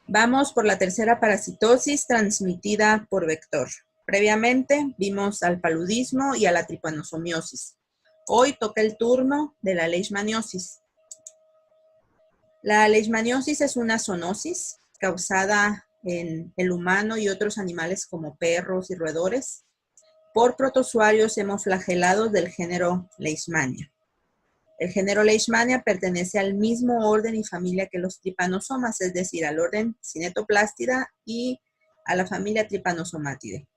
Vamos por la tercera parasitosis transmitida por vector. Previamente vimos al paludismo y a la tripanosomiosis. Hoy toca el turno de la leishmaniosis. La leishmaniosis es una zoonosis causada en el humano y otros animales como perros y roedores por protozoarios hemoflagelados del género Leishmania. El género Leishmania pertenece al mismo orden y familia que los tripanosomas, es decir, al orden Cinetoplastida y a la familia Trypanosomatidae.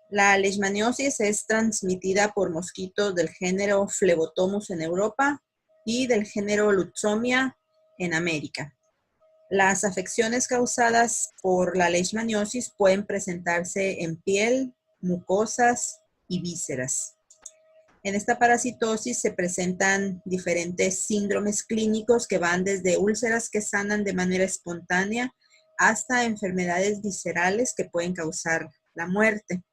La leishmaniosis es transmitida por mosquitos del género Phlebotomus en Europa y del género Lutzomia en América. Las afecciones causadas por la leishmaniosis pueden presentarse en piel, mucosas y vísceras. En esta parasitosis se presentan diferentes síndromes clínicos que van desde úlceras que sanan de manera espontánea hasta enfermedades viscerales que pueden causar la muerte.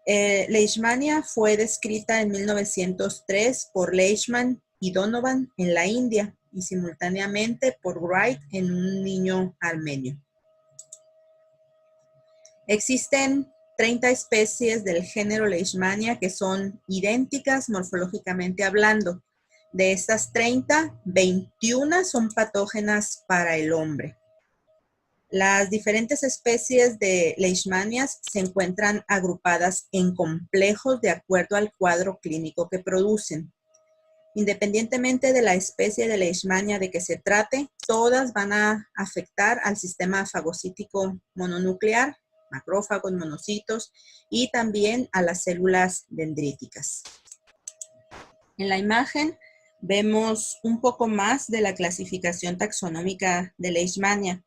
Leishmania fue descrita en 1903 por Leishman y Donovan en la India y simultáneamente por Wright en un niño armenio. Existen 30 especies del género Leishmania que son idénticas morfológicamente hablando. De estas 30, 21 son patógenas para el hombre. Las diferentes especies de Leishmanias se encuentran agrupadas en complejos de acuerdo al cuadro clínico que producen. Independientemente de la especie de Leishmania de que se trate, todas van a afectar al sistema fagocítico mononuclear, macrófagos, monocitos y también a las células dendríticas. En la imagen vemos un poco más de la clasificación taxonómica de Leishmania.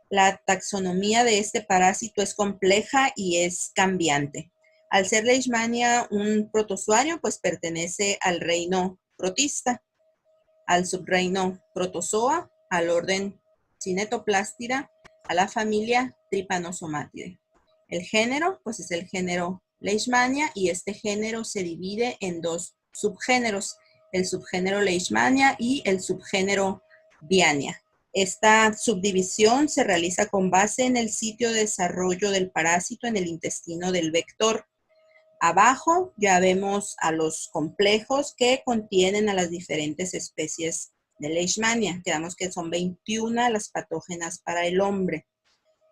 La taxonomía de este parásito es compleja y es cambiante. Al ser Leishmania un protozoario, pues pertenece al reino Protista, al subreino Protozoa, al orden Cinetoplastida, a la familia Trypanosomatidae. El género, pues es el género Leishmania y este género se divide en dos subgéneros, el subgénero Leishmania y el subgénero Viania. Esta subdivisión se realiza con base en el sitio de desarrollo del parásito en el intestino del vector. Abajo ya vemos a los complejos que contienen a las diferentes especies de Leishmania. Quedamos que son 21 las patógenas para el hombre.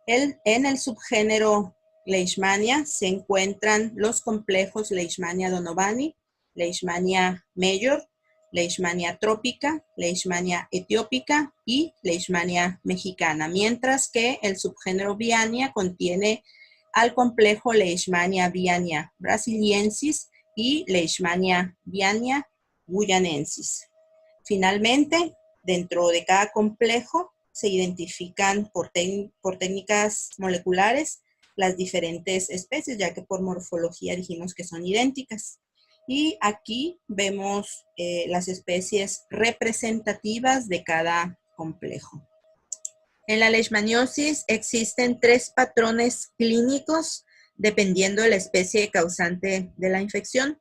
En el subgénero Leishmania se encuentran los complejos Leishmania donovani, Leishmania major, Leishmania tropica, Leishmania etiópica y Leishmania mexicana, mientras que el subgénero Viania contiene al complejo Leishmania viania brasiliensis y Leishmania viania guyanensis. Finalmente, dentro de cada complejo se identifican por técnicas moleculares las diferentes especies, ya que por morfología dijimos que son idénticas. Y aquí vemos las especies representativas de cada complejo. En la leishmaniosis existen 3 patrones clínicos dependiendo de la especie causante de la infección.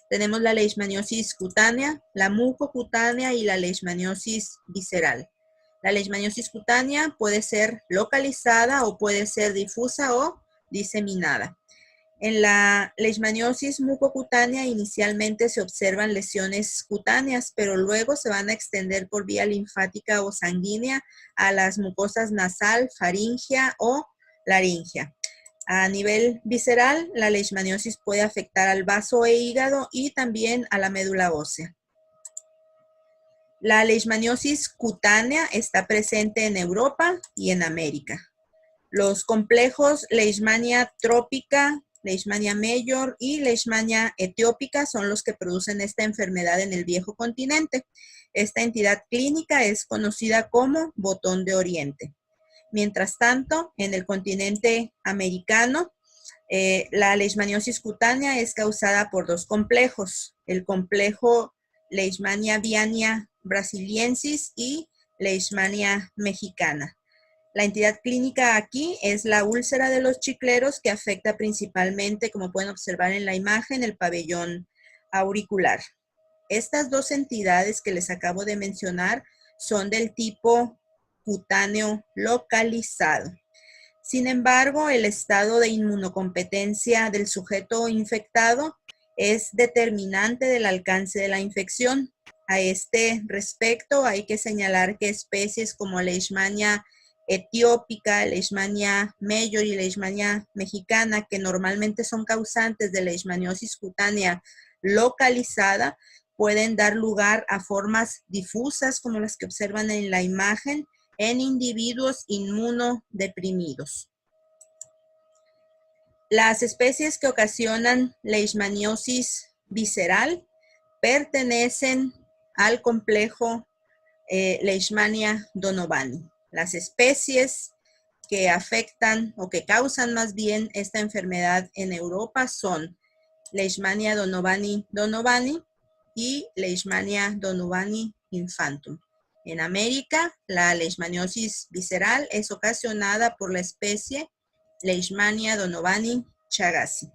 Tenemos la leishmaniosis cutánea, la mucocutánea y la leishmaniosis visceral. La leishmaniosis cutánea puede ser localizada o puede ser difusa o diseminada. En la leishmaniosis mucocutánea inicialmente se observan lesiones cutáneas, pero luego se van a extender por vía linfática o sanguínea a las mucosas nasal, faringea o laringea. A nivel visceral, la leishmaniosis puede afectar al vaso e hígado y también a la médula ósea. La leishmaniosis cutánea está presente en Europa y en América. Los complejos Leishmania trópica, Leishmania major y Leishmania etiópica son los que producen esta enfermedad en el viejo continente. Esta entidad clínica es conocida como botón de oriente. Mientras tanto, en el continente americano, la leishmaniosis cutánea es causada por 2 complejos, el complejo Leishmania viania brasiliensis y Leishmania mexicana. La entidad clínica aquí es la úlcera de los chicleros que afecta principalmente, como pueden observar en la imagen, el pabellón auricular. Estas 2 entidades que les acabo de mencionar son del tipo cutáneo localizado. Sin embargo, el estado de inmunocompetencia del sujeto infectado es determinante del alcance de la infección. A este respecto, hay que señalar que especies como Leishmania etiópica, Leishmania major y Leishmania mexicana, que normalmente son causantes de leishmaniosis cutánea localizada, pueden dar lugar a formas difusas como las que observan en la imagen en individuos inmunodeprimidos. Las especies que ocasionan leishmaniosis visceral pertenecen al complejo Leishmania donovani. Las especies que afectan o que causan más bien esta enfermedad en Europa son Leishmania donovani y Leishmania donovani infantum. En América, la leishmaniosis visceral es ocasionada por la especie Leishmania donovani chagasi.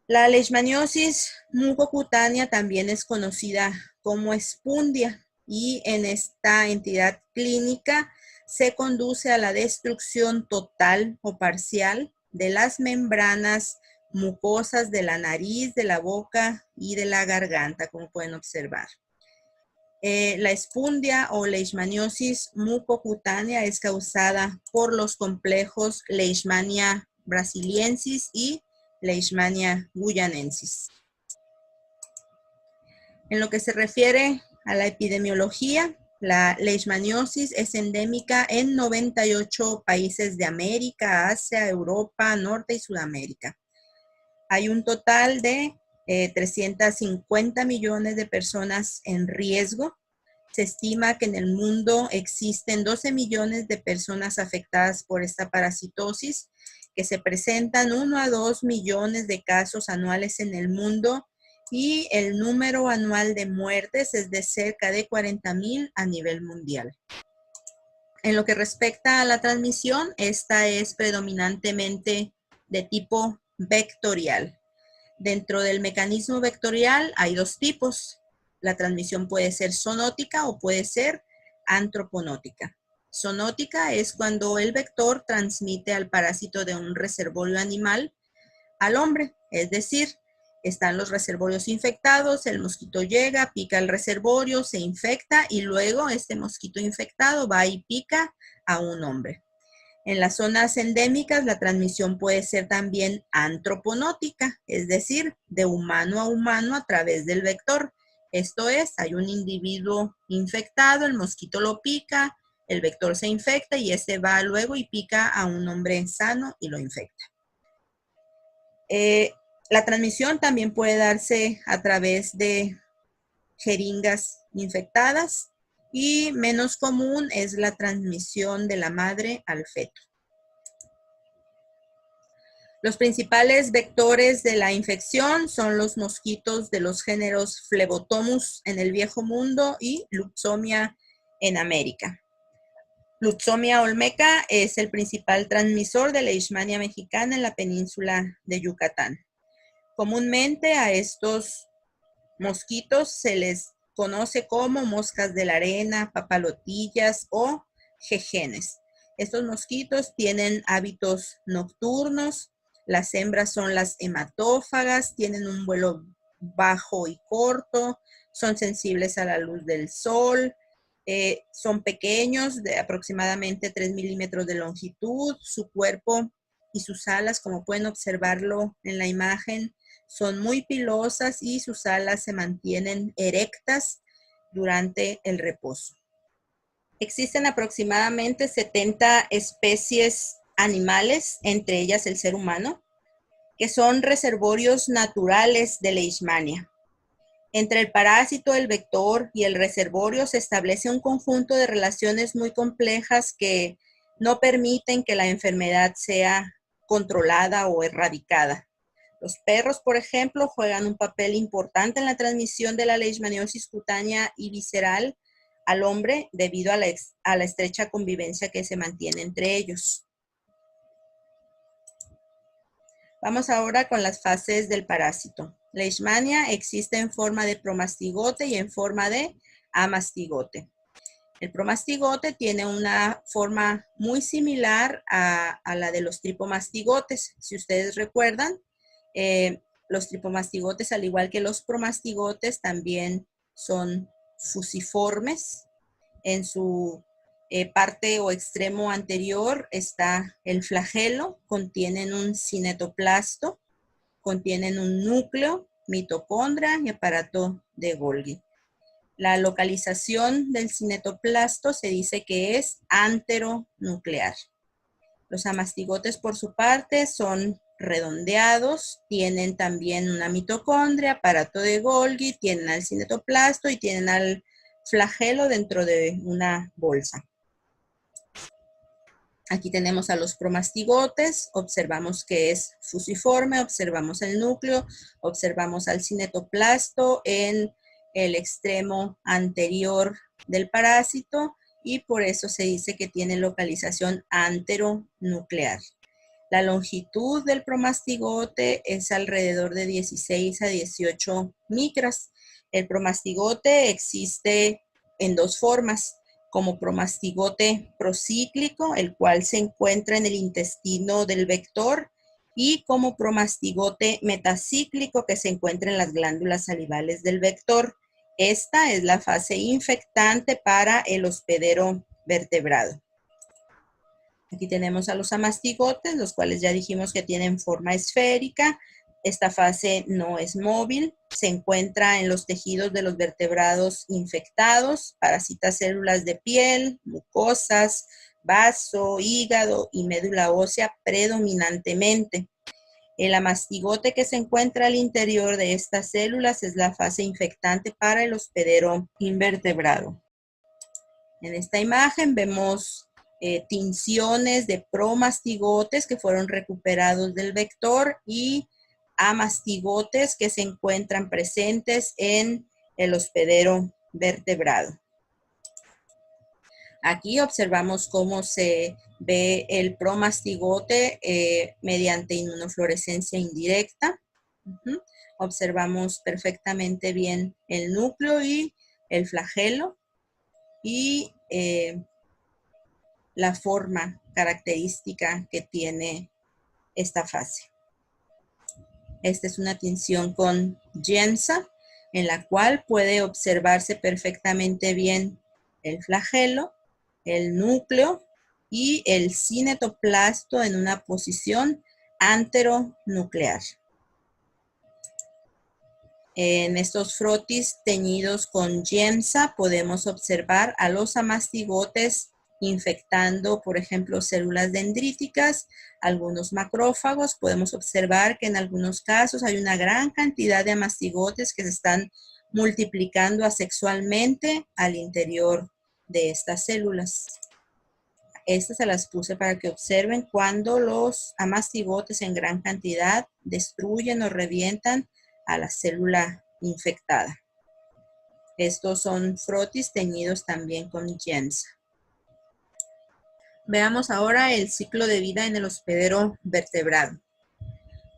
La leishmaniosis mucocutánea también es conocida como espundia y en esta entidad clínica se conduce a la destrucción total o parcial de las membranas mucosas de la nariz, de la boca y de la garganta, como pueden observar. La espundia o leishmaniosis mucocutánea es causada por los complejos Leishmania brasiliensis y Leishmania guyanensis. En lo que se refiere a la epidemiología, la leishmaniosis es endémica en 98 países de América, Asia, Europa, Norte y Sudamérica. Hay un total de 350 millones de personas en riesgo. Se estima que en el mundo existen 12 millones de personas afectadas por esta parasitosis, que se presentan 1 a 2 millones de casos anuales en el mundo y el número anual de muertes es de cerca de 40,000 a nivel mundial. En lo que respecta a la transmisión, esta es predominantemente de tipo vectorial. Dentro del mecanismo vectorial hay dos tipos. La transmisión puede ser zoonótica o puede ser antroponótica. Zoonótica es cuando el vector transmite al parásito de un reservorio animal al hombre, es decir, están los reservorios infectados, el mosquito llega, pica el reservorio, se infecta y luego este mosquito infectado va y pica a un hombre. En las zonas endémicas, la transmisión puede ser también antroponótica, es decir, de humano a humano a través del vector. Esto es, hay un individuo infectado, el mosquito lo pica, el vector se infecta y este va luego y pica a un hombre sano y lo infecta. La transmisión también puede darse a través de jeringas infectadas y menos común es la transmisión de la madre al feto. Los principales vectores de la infección son los mosquitos de los géneros Phlebotomus en el Viejo Mundo y Luxomia en América. Luxomia olmeca es el principal transmisor de Leishmania mexicana en la península de Yucatán. Comúnmente a estos mosquitos se les conoce como moscas de la arena, papalotillas o jejenes. Estos mosquitos tienen hábitos nocturnos. Las hembras son las hematófagas, tienen un vuelo bajo y corto, son sensibles a la luz del sol, son pequeños, de aproximadamente 3 milímetros de longitud. Su cuerpo y sus alas, como pueden observarlo en la imagen, son muy pilosas y sus alas se mantienen erectas durante el reposo. Existen aproximadamente 70 especies animales, entre ellas el ser humano, que son reservorios naturales de Leishmania. Entre el parásito, el vector y el reservorio se establece un conjunto de relaciones muy complejas que no permiten que la enfermedad sea controlada o erradicada. Los perros, por ejemplo, juegan un papel importante en la transmisión de la leishmaniosis cutánea y visceral al hombre debido a la estrecha convivencia que se mantiene entre ellos. Vamos ahora con las fases del parásito. Leishmania existe en forma de promastigote y en forma de amastigote. El promastigote tiene una forma muy similar a la de los tripomastigotes. Si ustedes recuerdan, los tripomastigotes, al igual que los promastigotes, también son fusiformes. En su parte o extremo anterior está el flagelo, contienen un cinetoplasto, contienen un núcleo, mitocondria y aparato de Golgi. La localización del cinetoplasto se dice que es anteronuclear. Los amastigotes, por su parte, son redondeados, tienen también una mitocondria, aparato de Golgi, tienen al cinetoplasto y tienen al flagelo dentro de una bolsa. Aquí tenemos a los promastigotes, observamos que es fusiforme, observamos el núcleo, observamos al cinetoplasto en el extremo anterior del parásito y por eso se dice que tiene localización anteronuclear. La longitud del promastigote es alrededor de 16 a 18 micras. El promastigote existe en dos formas, como promastigote procíclico, el cual se encuentra en el intestino del vector, y como promastigote metacíclico, que se encuentra en las glándulas salivales del vector. Esta es la fase infectante para el hospedero vertebrado. Aquí tenemos a los amastigotes, los cuales ya dijimos que tienen forma esférica. Esta fase no es móvil, se encuentra en los tejidos de los vertebrados infectados, parasita células de piel, mucosas, vaso, hígado y médula ósea predominantemente. El amastigote que se encuentra al interior de estas células es la fase infectante para el hospedero invertebrado. En esta imagen vemos tinciones de promastigotes que fueron recuperados del vector y amastigotes que se encuentran presentes en el hospedero vertebrado. Aquí observamos cómo se ve el promastigote mediante inmunofluorescencia indirecta. Observamos perfectamente bien el núcleo y el flagelo y la forma característica que tiene esta fase. Esta es una tinción con Giemsa, en la cual puede observarse perfectamente bien el flagelo, el núcleo y el cinetoplasto en una posición anteronuclear. En estos frotis teñidos con Giemsa podemos observar a los amastigotes infectando, por ejemplo, células dendríticas, algunos macrófagos. Podemos observar que en algunos casos hay una gran cantidad de amastigotes que se están multiplicando asexualmente al interior de estas células. Estas se las puse para que observen cuando los amastigotes en gran cantidad destruyen o revientan a la célula infectada. Estos son frotis teñidos también con Giemsa. Veamos ahora el ciclo de vida en el hospedero vertebrado.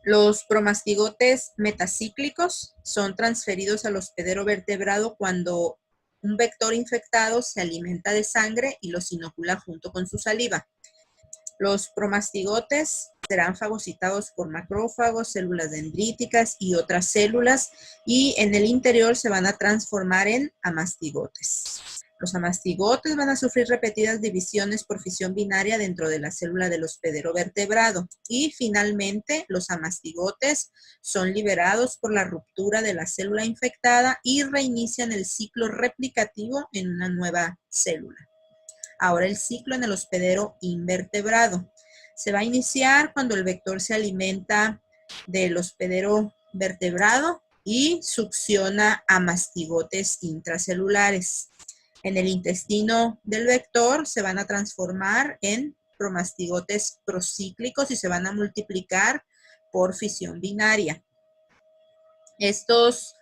Los promastigotes metacíclicos son transferidos al hospedero vertebrado cuando un vector infectado se alimenta de sangre y los inocula junto con su saliva. Los promastigotes serán fagocitados por macrófagos, células dendríticas y otras células, y en el interior se van a transformar en amastigotes. Los amastigotes van a sufrir repetidas divisiones por fisión binaria dentro de la célula del hospedero vertebrado, y finalmente los amastigotes son liberados por la ruptura de la célula infectada y reinician el ciclo replicativo en una nueva célula. Ahora el ciclo en el hospedero invertebrado. Se va a iniciar cuando el vector se alimenta del hospedero vertebrado y succiona a mastigotes intracelulares. En el intestino del vector se van a transformar en promastigotes procíclicos y se van a multiplicar por fisión binaria. Estos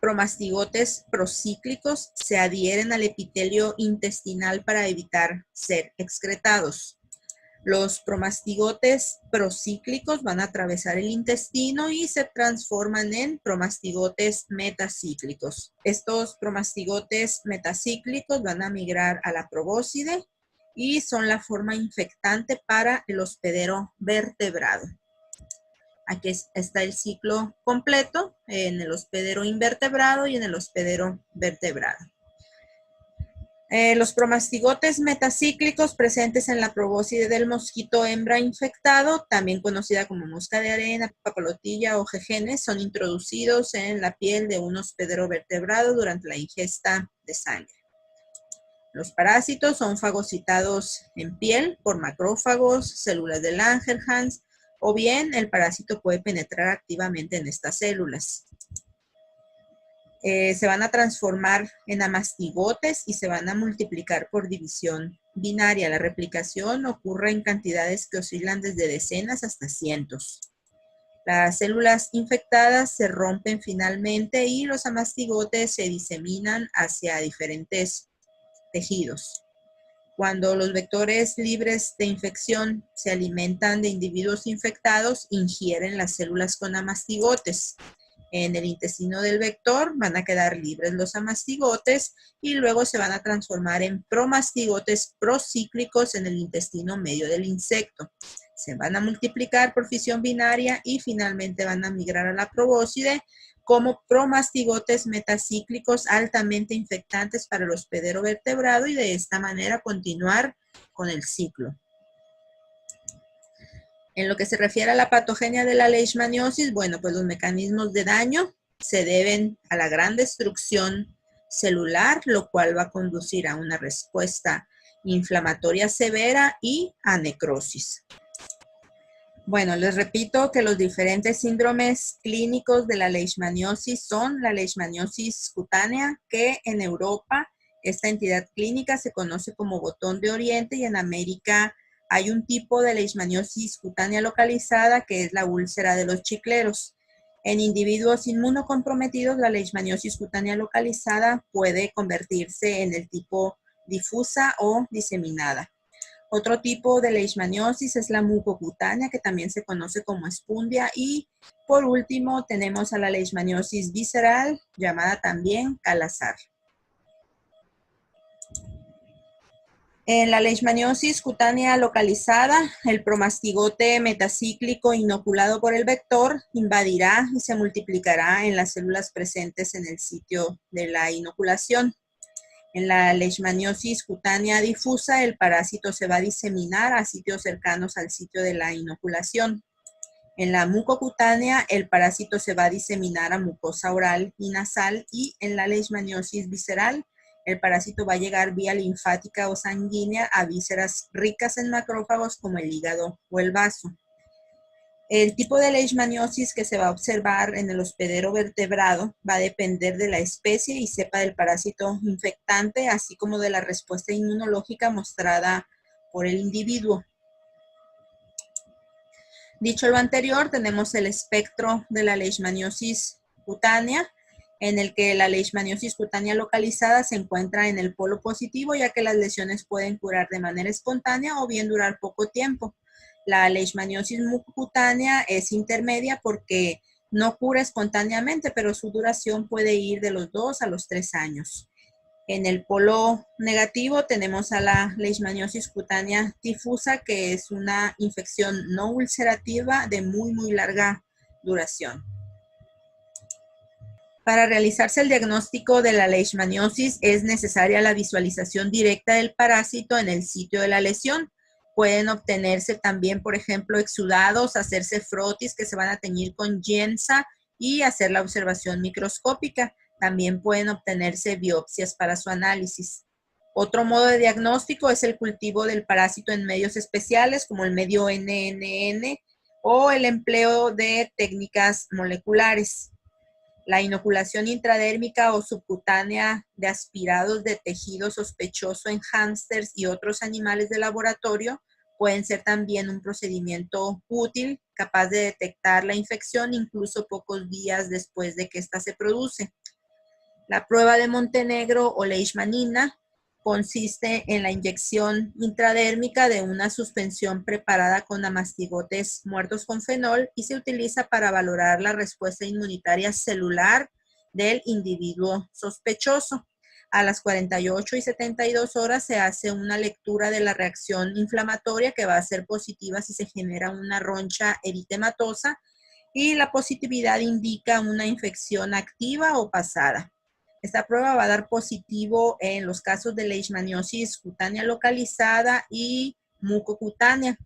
promastigotes procíclicos se adhieren al epitelio intestinal para evitar ser excretados. Los promastigotes procíclicos van a atravesar el intestino y se transforman en promastigotes metacíclicos. Estos promastigotes metacíclicos van a migrar a la probóscide y son la forma infectante para el hospedero vertebrado. Aquí está el ciclo completo en el hospedero invertebrado y en el hospedero vertebrado. Los promastigotes metacíclicos presentes en la probóscide del mosquito hembra infectado, también conocida como mosca de arena, papilotilla o jejenes, son introducidos en la piel de un hospedero vertebrado durante la ingesta de sangre. Los parásitos son fagocitados en piel por macrófagos, células de Langerhans, o bien el parásito puede penetrar activamente en estas células. Se van a transformar en amastigotes y se van a multiplicar por división binaria. La replicación ocurre en cantidades que oscilan desde decenas hasta cientos. Las células infectadas se rompen finalmente y los amastigotes se diseminan hacia diferentes tejidos. Cuando los vectores libres de infección se alimentan de individuos infectados, ingieren las células con amastigotes. En el intestino del vector van a quedar libres los amastigotes y luego se van a transformar en promastigotes procíclicos en el intestino medio del insecto. Se van a multiplicar por fisión binaria y finalmente van a migrar a la probóscide como promastigotes metacíclicos altamente infectantes para el hospedero vertebrado y de esta manera continuar con el ciclo. En lo que se refiere a la patogenia de la leishmaniosis, bueno, pues los mecanismos de daño se deben a la gran destrucción celular, lo cual va a conducir a una respuesta inflamatoria severa y a necrosis. Bueno, les repito que los diferentes síndromes clínicos de la leishmaniosis son la leishmaniosis cutánea, que en Europa esta entidad clínica se conoce como botón de oriente y en América hay un tipo de leishmaniosis cutánea localizada que es la úlcera de los chicleros. En individuos inmunocomprometidos, la leishmaniosis cutánea localizada puede convertirse en el tipo difusa o diseminada. Otro tipo de leishmaniosis es la mucocutánea, que también se conoce como espundia. Y por último tenemos a la leishmaniosis visceral, llamada también calazar. En la leishmaniosis cutánea localizada, el promastigote metacíclico inoculado por el vector invadirá y se multiplicará en las células presentes en el sitio de la inoculación. En la leishmaniosis cutánea difusa, el parásito se va a diseminar a sitios cercanos al sitio de la inoculación. En la mucocutánea, el parásito se va a diseminar a mucosa oral y nasal, y en la leishmaniosis visceral, el parásito va a llegar vía linfática o sanguínea a vísceras ricas en macrófagos como el hígado o el vaso. El tipo de leishmaniosis que se va a observar en el hospedero vertebrado va a depender de la especie y cepa del parásito infectante, así como de la respuesta inmunológica mostrada por el individuo. Dicho lo anterior, tenemos el espectro de la leishmaniosis cutánea, en el que la leishmaniosis cutánea localizada se encuentra en el polo positivo, ya que las lesiones pueden curar de manera espontánea o bien durar poco tiempo. La leishmaniosis mucocutánea es intermedia porque no cura espontáneamente, pero su duración puede ir de los 2 a los 3 años. En el polo negativo tenemos a la leishmaniosis cutánea difusa, que es una infección no ulcerativa de muy larga duración. Para realizarse el diagnóstico de la leishmaniosis es necesaria la visualización directa del parásito en el sitio de la lesión. Pueden obtenerse también, por ejemplo, exudados, hacerse frotis que se van a teñir con Giemsa y hacer la observación microscópica. También pueden obtenerse biopsias para su análisis. Otro modo de diagnóstico es el cultivo del parásito en medios especiales como el medio NNN o el empleo de técnicas moleculares. La inoculación intradérmica o subcutánea de aspirados de tejido sospechoso en hámsters y otros animales de laboratorio pueden ser también un procedimiento útil, capaz de detectar la infección incluso pocos días después de que ésta se produce. La prueba de Montenegro o leishmanina consiste en la inyección intradérmica de una suspensión preparada con amastigotes muertos con fenol y se utiliza para valorar la respuesta inmunitaria celular del individuo sospechoso. A las 48 y 72 horas se hace una lectura de la reacción inflamatoria que va a ser positiva si se genera una roncha eritematosa y la positividad indica una infección activa o pasada. Esta prueba va a dar positivo en los casos de leishmaniosis cutánea localizada y mucocutánea.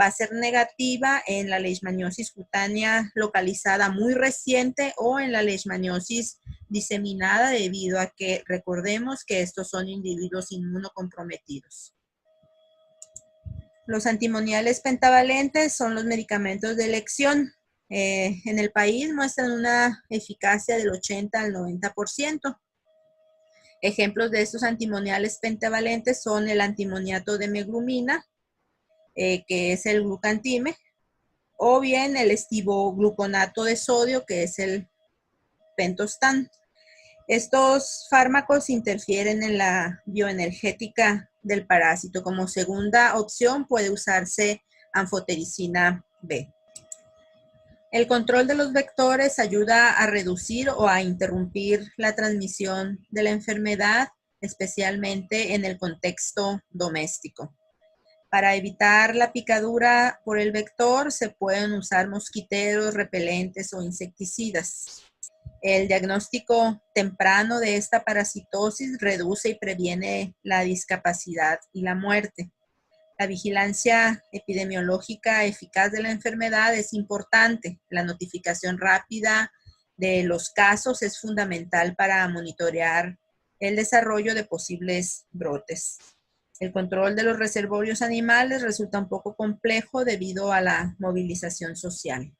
Va a ser negativa en la leishmaniosis cutánea localizada muy reciente o en la leishmaniosis diseminada debido a que recordemos que estos son individuos inmunocomprometidos. Los antimoniales pentavalentes son los medicamentos de elección. En el país muestran una eficacia del 80 al 90%. Ejemplos de estos antimoniales pentavalentes son el antimoniato de meglumina, que es el glucantime, o bien el estivogluconato de sodio, que es el pentostan. Estos fármacos interfieren en la bioenergética del parásito. Como segunda opción puede usarse anfotericina B. El control de los vectores ayuda a reducir o a interrumpir la transmisión de la enfermedad, especialmente en el contexto doméstico. Para evitar la picadura por el vector, se pueden usar mosquiteros, repelentes o insecticidas. El diagnóstico temprano de esta parasitosis reduce y previene la discapacidad y la muerte. La vigilancia epidemiológica eficaz de la enfermedad es importante. La notificación rápida de los casos es fundamental para monitorear el desarrollo de posibles brotes. El control de los reservorios animales resulta un poco complejo debido a la movilización social.